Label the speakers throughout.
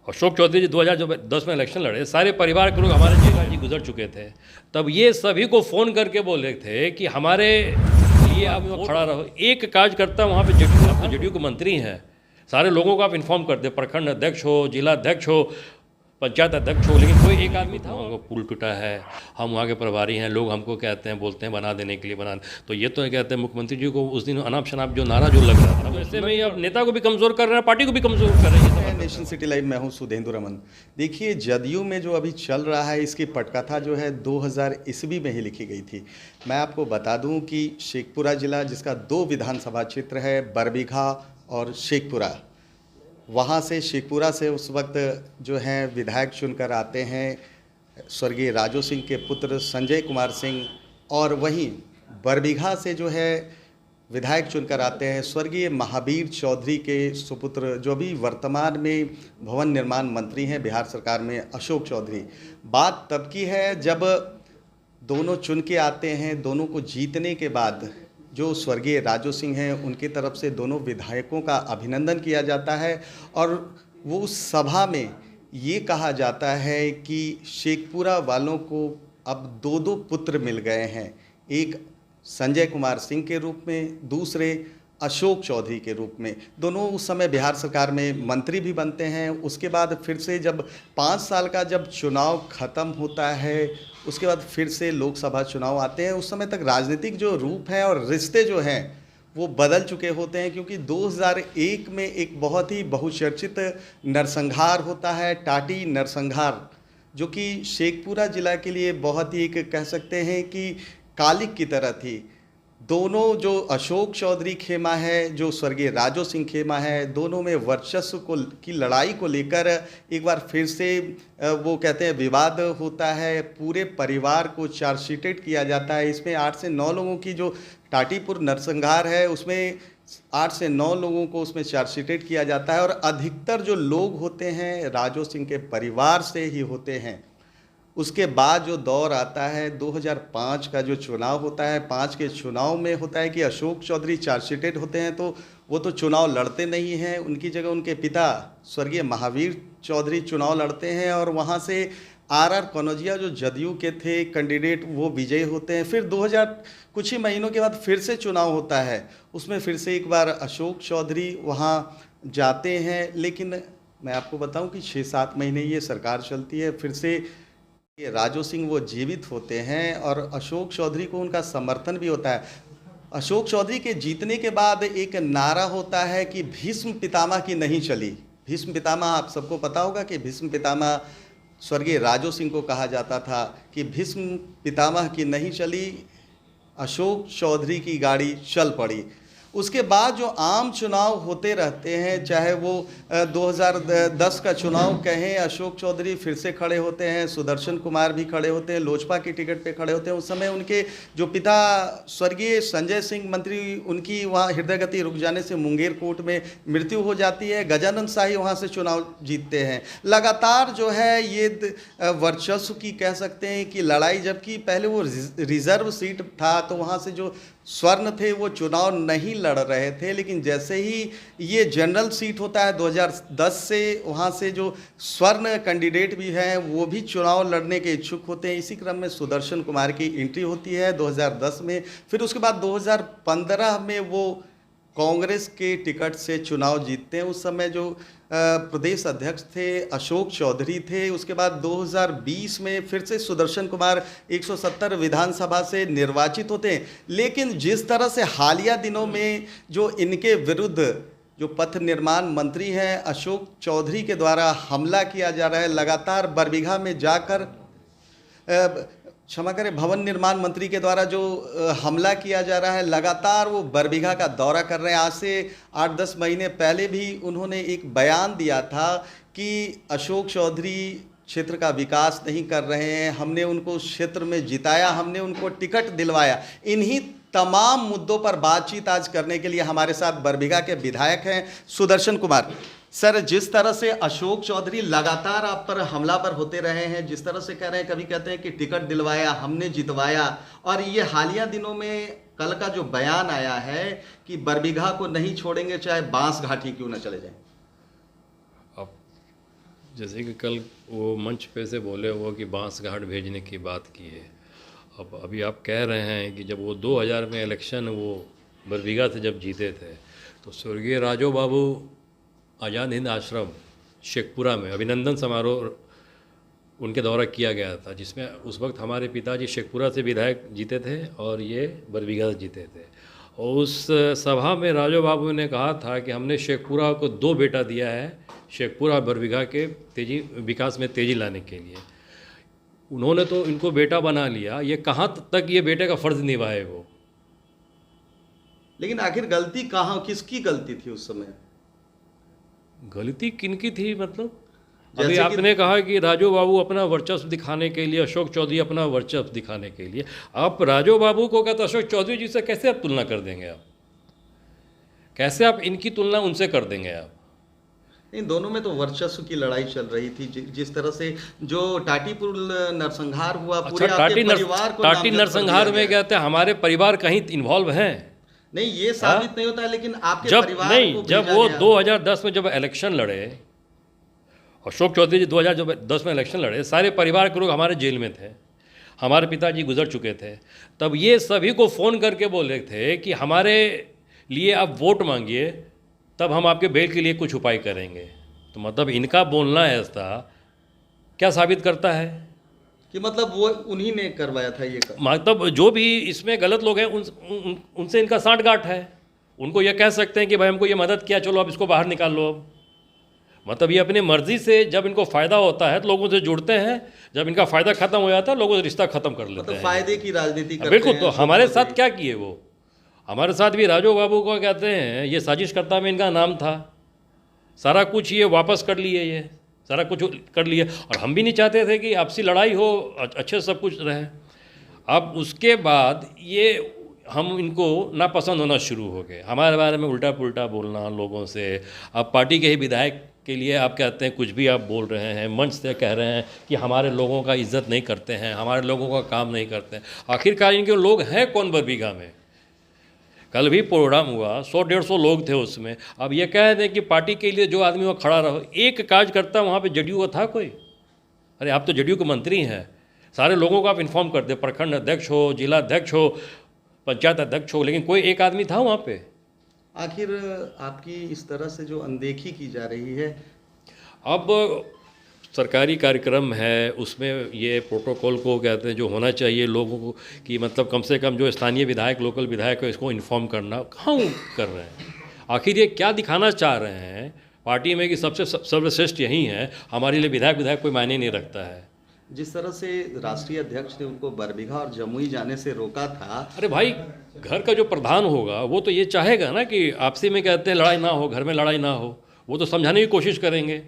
Speaker 1: अशोक चौधरी जी 2010 में इलेक्शन लड़े, सारे परिवार के लोग हमारे जेठा जी गुजर चुके थे, तब ये सभी को फ़ोन करके बोले थे कि हमारे लिए आप वो खड़ा रहो। एक कार्यकर्ता वहाँ पे जेडीयू, आप तो जेडीयू के मंत्री हैं, सारे लोगों को आप इन्फॉर्म करते, प्रखंड अध्यक्ष हो, जिला अध्यक्ष हो, पंचायत अध्यक्ष हो, लेकिन कोई एक आदमी था वो पुल टूटा है, हम वहाँ के प्रभारी हैं, लोग हमको कहते हैं, बोलते हैं बना देने के लिए बना, तो ये तो कहते हैं मुख्यमंत्री जी को उस दिन अनाप शनाप जो नारा जो लग रहा था, तो ऐसे में ये अब नेता को भी कमज़ोर कर रहे हैं, पार्टी को भी कमज़ोर कर रहे हैं।
Speaker 2: नेशन सिटी लाइव, मैं हूं सुधेंद्र रमन। देखिए, जदयू में जो अभी चल रहा है, इसकी पटकथा जो है 2000 ईस्वी में ही लिखी गई थी। मैं आपको बता दूं कि शेखपुरा जिला, जिसका 2 विधानसभा क्षेत्र है, बरबीघा और शेखपुरा, वहां से शेखपुरा से उस वक्त जो हैं विधायक चुनकर आते हैं स्वर्गीय राजू सिंह के पुत्र संजय कुमार सिंह, और वहीं बरबीघा से जो है विधायक चुनकर आते हैं स्वर्गीय महावीर चौधरी के सुपुत्र, जो भी वर्तमान में भवन निर्माण मंत्री हैं बिहार सरकार में, अशोक चौधरी। बात तब की है जब दोनों चुन के आते हैं। दोनों को जीतने के बाद जो स्वर्गीय राजू सिंह हैं, उनकी तरफ से दोनों विधायकों का अभिनंदन किया जाता है, और वो उस सभा में ये कहा जाता है कि शेखपुरा वालों को अब 2 पुत्र मिल गए हैं, एक संजय कुमार सिंह के रूप में, दूसरे अशोक चौधरी के रूप में। दोनों उस समय बिहार सरकार में मंत्री भी बनते हैं। उसके बाद फिर से जब 5 साल का जब चुनाव ख़त्म होता है, उसके बाद फिर से लोकसभा चुनाव आते हैं। उस समय तक राजनीतिक जो रूप है और रिश्ते जो हैं वो बदल चुके होते हैं, क्योंकि 2001 में एक बहुत ही बहुचर्चित नरसंहार होता है, टाटी नरसंहार, जो कि शेखपुरा जिला के लिए बहुत ही एक कह सकते हैं कि कालिक की तरह थी। दोनों जो अशोक चौधरी खेमा है, जो स्वर्गीय राजू सिंह खेमा है, दोनों में वर्चस्व को की लड़ाई को लेकर एक बार फिर से वो कहते हैं विवाद होता है। पूरे परिवार को चार्जशीटेड किया जाता है। इसमें 8 से 9 लोगों की जो टाटीपुर नरसंहार है, उसमें 8 से 9 लोगों को उसमें चार्जशीटेड किया जाता है, और अधिकतर जो लोग होते हैं राजू सिंह के परिवार से ही होते हैं। उसके बाद जो दौर आता है 2005 का जो चुनाव होता है, 5 के चुनाव में होता है कि अशोक चौधरी चार्जशीटेड होते हैं, तो वो तो चुनाव लड़ते नहीं हैं, उनकी जगह उनके पिता स्वर्गीय महावीर चौधरी चुनाव लड़ते हैं, और वहाँ से आर कनौजिया जो जदयू के थे कैंडिडेट, वो विजयी होते हैं। फिर 2000 कुछ ही महीनों के बाद फिर से चुनाव होता है, उसमें फिर से एक बार अशोक चौधरी वहाँ जाते हैं। लेकिन मैं आपको बताऊँ कि 6-7 महीने ये सरकार चलती है, फिर से ये राजू सिंह वो जीवित होते हैं, और अशोक चौधरी को उनका समर्थन भी होता है। अशोक चौधरी के जीतने के बाद एक नारा होता है कि भीष्म पितामह की नहीं चली। भीष्म पितामह, आप सबको पता होगा कि भीष्म पितामह स्वर्गीय राजू सिंह को कहा जाता था कि भीष्म पितामह की नहीं चली, अशोक चौधरी की गाड़ी चल पड़ी। उसके बाद जो आम चुनाव होते रहते हैं, चाहे वो 2010 का चुनाव कहें, अशोक चौधरी फिर से खड़े होते हैं, सुदर्शन कुमार भी खड़े होते हैं, लोजपा की टिकट पे खड़े होते हैं। उस समय उनके जो पिता स्वर्गीय संजय सिंह मंत्री, उनकी वहाँ हृदय गति रुक जाने से मुंगेर कोर्ट में मृत्यु हो जाती है। गजानन शाही वहाँ से चुनाव जीतते हैं। लगातार जो है ये वर्चस्व की कह सकते हैं कि लड़ाई, जबकि पहले वो रिजर्व सीट था, तो वहाँ से जो स्वर्ण थे वो चुनाव नहीं लड़ रहे थे। लेकिन जैसे ही ये जनरल सीट होता है 2010 से, वहाँ से जो स्वर्ण कैंडिडेट भी हैं वो भी चुनाव लड़ने के इच्छुक होते हैं। इसी क्रम में सुदर्शन कुमार की एंट्री होती है 2010 में। फिर उसके बाद 2015 में वो कांग्रेस के टिकट से चुनाव जीतते हैं। उस समय जो प्रदेश अध्यक्ष थे अशोक चौधरी थे। उसके बाद 2020 में फिर से सुदर्शन कुमार 170 विधानसभा से निर्वाचित होते हैं। लेकिन जिस तरह से हालिया दिनों में जो इनके विरुद्ध जो पथ निर्माण मंत्री हैं अशोक चौधरी के द्वारा हमला किया जा रहा है, लगातार बरबीघा में जाकर क्षमा करें, भवन निर्माण मंत्री के द्वारा जो हमला किया जा रहा है, लगातार वो बरबीघा का दौरा कर रहे हैं। आज से 8-10 महीने पहले भी उन्होंने एक बयान दिया था कि अशोक चौधरी क्षेत्र का विकास नहीं कर रहे हैं, हमने उनको क्षेत्र में जिताया, हमने उनको टिकट दिलवाया। इन्हीं तमाम मुद्दों पर बातचीत आज करने के लिए हमारे साथ बरबीघा के विधायक हैं सुदर्शन कुमार। सर, जिस तरह से अशोक चौधरी लगातार आप पर हमला पर होते रहे हैं, जिस तरह से कह रहे हैं, कभी कहते हैं कि टिकट दिलवाया, हमने जितवाया, और ये हालिया दिनों में कल का जो बयान आया है कि बरबीघा को नहीं छोड़ेंगे चाहे बांस घाटी क्यों न चले जाएं।
Speaker 1: अब जैसे कि कल वो मंच पे से बोले वो कि बांस घाट भेजने की बात की है। अब अभी आप कह रहे हैं कि जब वो 2000 में इलेक्शन वो बरबीघा से जब जीते थे तो स्वर्गीय राजो बाबू आज़ाद हिंद आश्रम शेखपुरा में अभिनंदन समारोह उनके द्वारा किया गया था, जिसमें उस वक्त हमारे पिताजी शेखपुरा से विधायक जीते थे और ये बरबीघा से जीते थे। और उस सभा में राजो बाबू ने कहा था कि हमने शेखपुरा को 2 बेटा दिया है, शेखपुरा बरबीघा के तेजी विकास में तेज़ी लाने के लिए। उन्होंने तो इनको बेटा बना लिया, ये कहाँ तक ये बेटे का फ़र्ज़ निभाए वो।
Speaker 2: लेकिन आखिर गलती कहाँ, किसकी गलती थी उस समय?
Speaker 1: गलती किनकी थी मतलब?
Speaker 2: जैसे
Speaker 1: अभी
Speaker 2: कि-
Speaker 1: आपने कहा कि राजो बाबू अपना वर्चस्व दिखाने के लिए, अशोक चौधरी अपना वर्चस्व दिखाने के लिए, आप राजो बाबू को कहते अशोक चौधरी जी से कैसे आप तुलना कर देंगे? आप कैसे आप इनकी तुलना उनसे कर देंगे आप?
Speaker 2: इन दोनों में तो वर्चस्व की लड़ाई चल रही थी। जिस तरह से जो टाटीपुर नरसंहार हुआ, पूरे
Speaker 1: अच्छा,
Speaker 2: आपके परिवार को
Speaker 1: टाटी
Speaker 2: नामजद कर
Speaker 1: नरसंहार
Speaker 2: दिया
Speaker 1: में
Speaker 2: गया।
Speaker 1: कहते हैं हमारे परिवार कहीं इन्वॉल्व हैं।
Speaker 2: नहीं, ये साबित नहीं होता है, लेकिन आपके
Speaker 1: जब
Speaker 2: परिवार
Speaker 1: नहीं,
Speaker 2: को
Speaker 1: जब
Speaker 2: भेजा
Speaker 1: वो
Speaker 2: गया।
Speaker 1: 2010 में जब इलेक्शन लड़े, अशोक चौधरी जी 2010 में इलेक्शन लड़े, सारे परिवार के लोग हमारे जेल में थे, हमारे पिताजी गुजर चुके थे। तब ये सभी को फ़ोन करके बोले थे कि हमारे लिए आप वोट मांगिए, तब हम आपके बेल के लिए कुछ उपाय करेंगे। तो मतलब इनका बोलना ऐसा क्या साबित करता है
Speaker 2: कि मतलब वो उन्हीं ने करवाया था ये कर।
Speaker 1: मतलब जो भी इसमें गलत लोग हैं उनसे इनका साठगांठ है। उनको ये कह सकते हैं कि भाई हमको ये मदद किया, चलो अब इसको बाहर निकाल लो। अब मतलब ये अपनी मर्जी से जब इनको फ़ायदा होता है तो लोगों से जुड़ते हैं, जब इनका फ़ायदा ख़त्म हो जाता है लोगों से रिश्ता ख़त्म कर लेते
Speaker 2: मतलब
Speaker 1: हैं।
Speaker 2: फायदे की राजनीति करते
Speaker 1: बिल्कुल।
Speaker 2: हैं
Speaker 1: तो
Speaker 2: अशोक
Speaker 1: हमारे
Speaker 2: चौधरी।
Speaker 1: साथ क्या किए वो? हमारे साथ भी राजो बाबू को कहते हैं ये साजिशकर्ता में इनका नाम था। सारा कुछ ये वापस कर लिए, ये सारा कुछ कर लिए। और हम भी नहीं चाहते थे कि आपसी लड़ाई हो, अच्छे से सब कुछ रहे। अब उसके बाद ये हम इनको नापसंद होना शुरू हो गए, हमारे बारे में उल्टा पुल्टा बोलना लोगों से। अब पार्टी के ही विधायक के लिए आप कहते हैं कुछ भी आप बोल रहे हैं, मंच से कह रहे हैं कि हमारे लोगों का इज्जत नहीं करते हैं, हमारे लोगों का काम नहीं करते हैं। आखिरकार इनके लोग हैं कौन बरबीघा में? कल भी प्रोग्राम हुआ, 100-150 लोग थे उसमें। अब ये कह दें कि पार्टी के लिए जो आदमी वहाँ खड़ा रहो, एक कार्यकर्ता वहाँ पे जदयू का था कोई? अरे आप तो जदयू के मंत्री हैं, सारे लोगों को आप इन्फॉर्म कर दे, प्रखंड अध्यक्ष हो, जिला अध्यक्ष हो, पंचायत अध्यक्ष हो, लेकिन कोई एक आदमी था वहाँ पे?
Speaker 2: आखिर आपकी इस तरह से जो अनदेखी की जा रही है।
Speaker 1: अब सरकारी कार्यक्रम है, उसमें ये प्रोटोकॉल को कहते हैं जो होना चाहिए लोगों को कि मतलब कम से कम जो स्थानीय विधायक, लोकल विधायक है, इसको इन्फॉर्म करना, कहाँ वो कर रहे हैं? आखिर ये क्या दिखाना चाह रहे हैं पार्टी में कि सबसे सर्वश्रेष्ठ यही है, हमारे लिए विधायक कोई मायने नहीं रखता है?
Speaker 2: जिस तरह से राष्ट्रीय अध्यक्ष ने उनको बरबीघा और जमुई जाने से रोका था।
Speaker 1: अरे भाई, घर का जो प्रधान होगा वो तो ये चाहेगा ना कि आपसी में कहते हैं लड़ाई ना हो, घर में लड़ाई ना हो। वो तो समझाने की कोशिश करेंगे,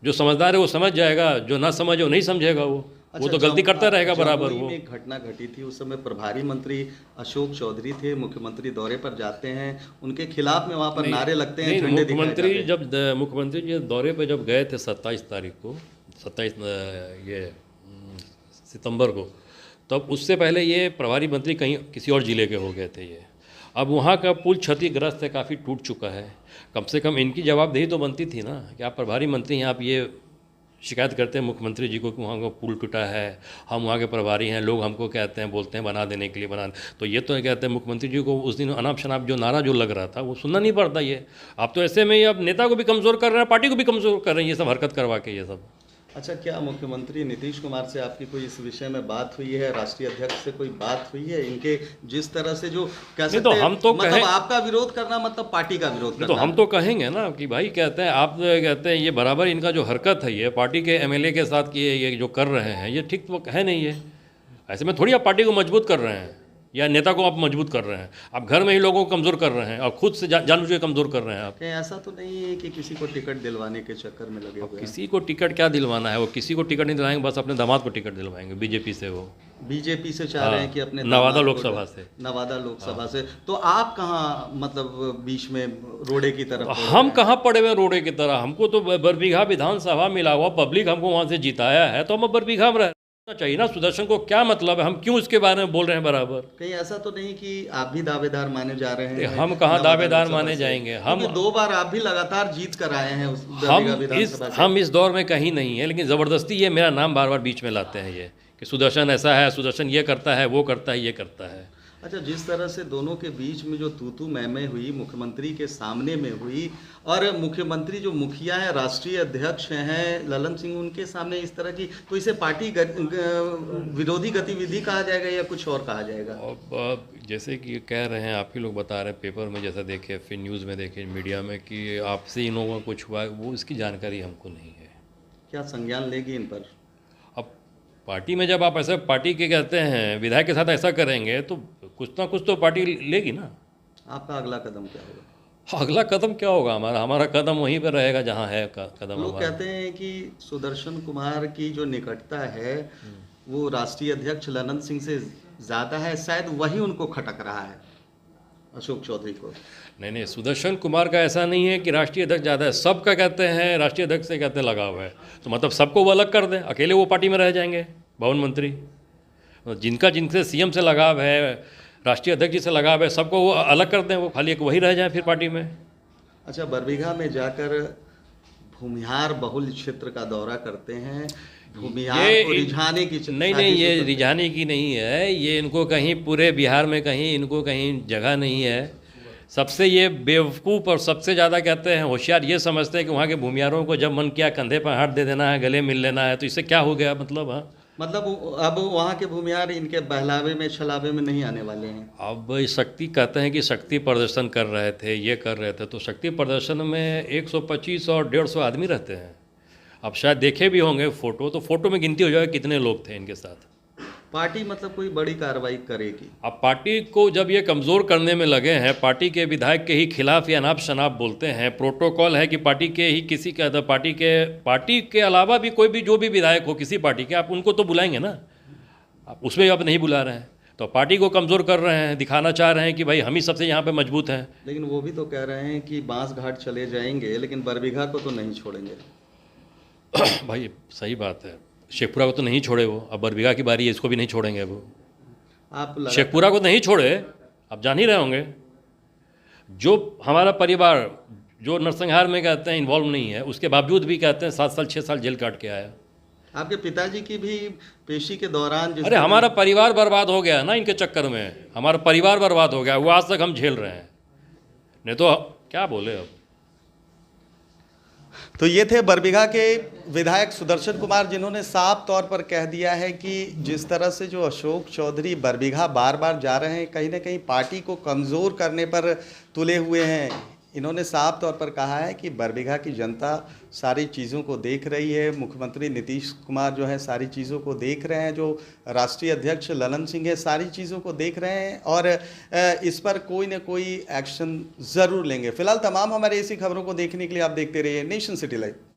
Speaker 1: जो समझदार है वो समझ जाएगा, जो ना समझे वो नहीं समझेगा। वो तो गलती करता रहेगा बराबर।
Speaker 2: जमुई
Speaker 1: वो
Speaker 2: में एक घटना घटी थी, उस समय प्रभारी मंत्री अशोक चौधरी थे, मुख्यमंत्री दौरे पर जाते हैं, उनके खिलाफ में वहाँ पर नारे लगते हैं, झंडे दिखाए जाते हैं।
Speaker 1: मुख्यमंत्री जी दौरे पे जब गए थे 27 तारीख को, 27 ये सितंबर को, तब उससे पहले ये प्रभारी मंत्री कहीं किसी और ज़िले के हो गए थे ये। अब वहाँ का पुल क्षतिग्रस्त है, काफ़ी टूट चुका है। कम से कम इनकी जवाबदेही तो बनती थी ना कि आप प्रभारी मंत्री हैं, आप ये शिकायत करते हैं मुख्यमंत्री जी को कि वहाँ का पुल टूटा है, हम वहाँ के प्रभारी हैं, लोग हमको कहते हैं, बोलते हैं बना देने के लिए बना। तो ये तो कहते हैं मुख्यमंत्री जी को उस दिन अनाप शनाप जो नारा जो लग रहा था वो सुनना नहीं पड़ता। ये आप तो ऐसे में ये अब नेता को भी कमज़ोर कर रहे हैं, पार्टी को भी कमज़ोर कर रहे हैं, ये सब हरकत करवा के ये सब।
Speaker 2: अच्छा, क्या मुख्यमंत्री नीतीश कुमार से आपकी कोई इस विषय में बात हुई है? राष्ट्रीय अध्यक्ष से कोई बात हुई है? इनके जिस तरह से जो कह सकते
Speaker 1: तो हम तो
Speaker 2: मतलब आपका विरोध करना मतलब पार्टी का विरोध करना।
Speaker 1: तो हम तो कहेंगे ना कि भाई कहते हैं आप कहते हैं ये बराबर इनका जो हरकत है ये पार्टी के एमएलए के साथ कि ये जो कर रहे हैं ये ठीक तो है नहीं है। ऐसे में थोड़ी आप पार्टी को मजबूत कर रहे हैं या नेता को आप मजबूत कर रहे हैं, आप घर में ही लोगों को कमज़ोर कर रहे हैं और खुद से जानबूझ के कमज़ोर कर रहे हैं आप।
Speaker 2: ऐसा तो नहीं है कि किसी को टिकट दिलवाने के चक्कर में लगे हुए हैं?
Speaker 1: किसी को टिकट क्या दिलवाना है? वो किसी को टिकट नहीं दिलाएंगे, बस अपने दामाद को टिकट दिलवाएंगे बीजेपी से। वो
Speaker 2: बीजेपी से चाह रहे हैं कि अपने
Speaker 1: नवादा लोकसभा से।
Speaker 2: नवादा लोकसभा से। तो आप कहाँ मतलब बीच में रोड़े की तरफ?
Speaker 1: हम कहाँ पड़े हुए रोड़े की तरह? हमको तो बरबीघा विधानसभा मिला हुआ, पब्लिक हमको वहाँ से जिताया है, तो हम बरबीघा में रह चाहिए ना, सुदर्शन को क्या मतलब है, हम क्यों इसके बारे में बोल रहे हैं बराबर?
Speaker 2: कहीं ऐसा तो नहीं कि आप भी दावेदार माने जा रहे हैं?
Speaker 1: हम कहाँ
Speaker 2: नवादा
Speaker 1: दावेदार
Speaker 2: लोकसभा
Speaker 1: माने
Speaker 2: से।
Speaker 1: जाएंगे?
Speaker 2: क्योंकि 2 बार आप भी लगातार जीत कर आए हैं उस दरभंगा विधानसभा से।
Speaker 1: हम इस दौर में कहीं नहीं है, लेकिन ज़बरदस्ती ये मेरा नाम बार बार बीच में लाते हैं ये कि सुदर्शन ऐसा है, सुदर्शन ये करता है, वो करता है, ये करता है।
Speaker 2: अच्छा, जिस तरह से दोनों के बीच में जो तू मैं हुई, मुख्यमंत्री के सामने में हुई, और मुख्यमंत्री जो मुखिया हैं, राष्ट्रीय अध्यक्ष हैं ललन सिंह, उनके सामने इस तरह की, तो इसे पार्टी विरोधी गतिविधि कहा जाएगा या कुछ और कहा जाएगा?
Speaker 1: अब जैसे कि कह रहे हैं, आप ही लोग बता रहे हैं, पेपर में जैसा देखे, फिर न्यूज़ में देखे, मीडिया में, कि आपसे इन लोगों का कुछ हुआ, वो इसकी जानकारी हमको नहीं है।
Speaker 2: क्या संज्ञान लेगी इन पर?
Speaker 1: अब पार्टी में जब आप ऐसे पार्टी के कहते हैं, विधायक के साथ ऐसा करेंगे तो कुछ ना कुछ तो पार्टी लेगी ना।
Speaker 2: आपका अगला कदम क्या होगा?
Speaker 1: अगला कदम क्या होगा? हमारा कदम वहीं पर रहेगा जहाँ है कदम
Speaker 2: लोग
Speaker 1: हमारा।
Speaker 2: कहते हैं कि सुदर्शन कुमार की जो निकटता है वो राष्ट्रीय अध्यक्ष ललन सिंह से ज़्यादा है, शायद वही उनको खटक रहा है, अशोक चौधरी को।
Speaker 1: नहीं, सुदर्शन कुमार का ऐसा नहीं है कि राष्ट्रीय अध्यक्ष ज़्यादा है, सबका कहते हैं राष्ट्रीय अध्यक्ष से कहते हैं लगाव है, तो मतलब सबको वो अलग कर दें, अकेले वो पार्टी में रह जाएंगे भवन मंत्री। जिनसे सीएम से लगाव है, राष्ट्रीय अध्यक्ष जी से लगाव है, सबको वो अलग कर दें, वो खाली एक वही रह जाए फिर पार्टी में।
Speaker 2: अच्छा, बरबीघा में जाकर भूमिहार बहुल क्षेत्र का दौरा करते हैं, भूमिहार को रिझाने की
Speaker 1: नहीं, ये रिझाने की नहीं है, ये इनको कहीं पूरे बिहार में कहीं इनको कहीं जगह नहीं है। सबसे ये बेवकूफ़ और सबसे ज़्यादा कहते हैं होशियार ये समझते हैं कि वहाँ के भूमिहारों को जब मन किया कंधे पर हाथ दे देना है, गले मिल लेना है, तो इससे क्या हो गया मतलब? हाँ,
Speaker 2: मतलब अब वहाँ के भूमिहार इनके बहलावे में छलावे में नहीं आने वाले हैं।
Speaker 1: अब शक्ति कहते हैं कि शक्ति प्रदर्शन कर रहे थे, ये कर रहे थे, तो शक्ति प्रदर्शन में 125 और 150 आदमी रहते हैं। अब शायद देखे भी होंगे फोटो, तो फोटो में गिनती हो जाएगा कितने लोग थे इनके साथ।
Speaker 2: पार्टी मतलब कोई बड़ी कार्रवाई करेगी?
Speaker 1: अब पार्टी को जब ये कमज़ोर करने में लगे हैं, पार्टी के विधायक के ही खिलाफ या अनाप शनाप बोलते हैं, प्रोटोकॉल है कि पार्टी के ही किसी का पार्टी के अलावा भी कोई भी जो भी विधायक हो किसी पार्टी के, आप उनको तो बुलाएंगे ना, आप उसमें अब नहीं बुला रहे हैं, तो पार्टी को कमज़ोर कर रहे हैं, दिखाना चाह रहे हैं कि भाई हम ही सबसे यहाँ पे मजबूत हैं।
Speaker 2: लेकिन वो भी तो कह रहे हैं कि बांसघाट चले जाएंगे लेकिन बरबीघा को तो नहीं छोड़ेंगे।
Speaker 1: भाई सही बात है, शेखपुरा को तो नहीं छोड़े वो, अब बरबीघा की बारी है, इसको भी नहीं छोड़ेंगे वो।
Speaker 2: आप
Speaker 1: शेखपुरा को नहीं छोड़े, आप जान ही रहे होंगे, जो हमारा परिवार जो नरसंहार में कहते हैं इन्वॉल्व नहीं है, उसके बावजूद भी कहते हैं 7 साल 6 साल जेल काट के आया।
Speaker 2: आपके पिताजी की भी पेशी के दौरान
Speaker 1: अरे हमारा परिवार बर्बाद हो गया ना इनके चक्कर में, हमारा परिवार बर्बाद हो गया, वो आज तक हम झेल रहे हैं, नहीं तो क्या बोले अब।
Speaker 2: तो ये थे बरबीघा के विधायक सुदर्शन कुमार, जिन्होंने साफ तौर पर कह दिया है कि जिस तरह से जो अशोक चौधरी बरबीघा बार बार जा रहे हैं, कहीं ना कहीं पार्टी को कमज़ोर करने पर तुले हुए हैं। इन्होंने साफ तौर पर कहा है कि बरबीघा की जनता सारी चीज़ों को देख रही है, मुख्यमंत्री नीतीश कुमार जो है सारी चीज़ों को देख रहे हैं, जो राष्ट्रीय अध्यक्ष ललन सिंह है सारी चीज़ों को देख रहे हैं, और इस पर कोई न कोई एक्शन ज़रूर लेंगे। फिलहाल तमाम हमारे ऐसी खबरों को देखने के लिए आप देखते रहिए नेशन सिटी लाइव।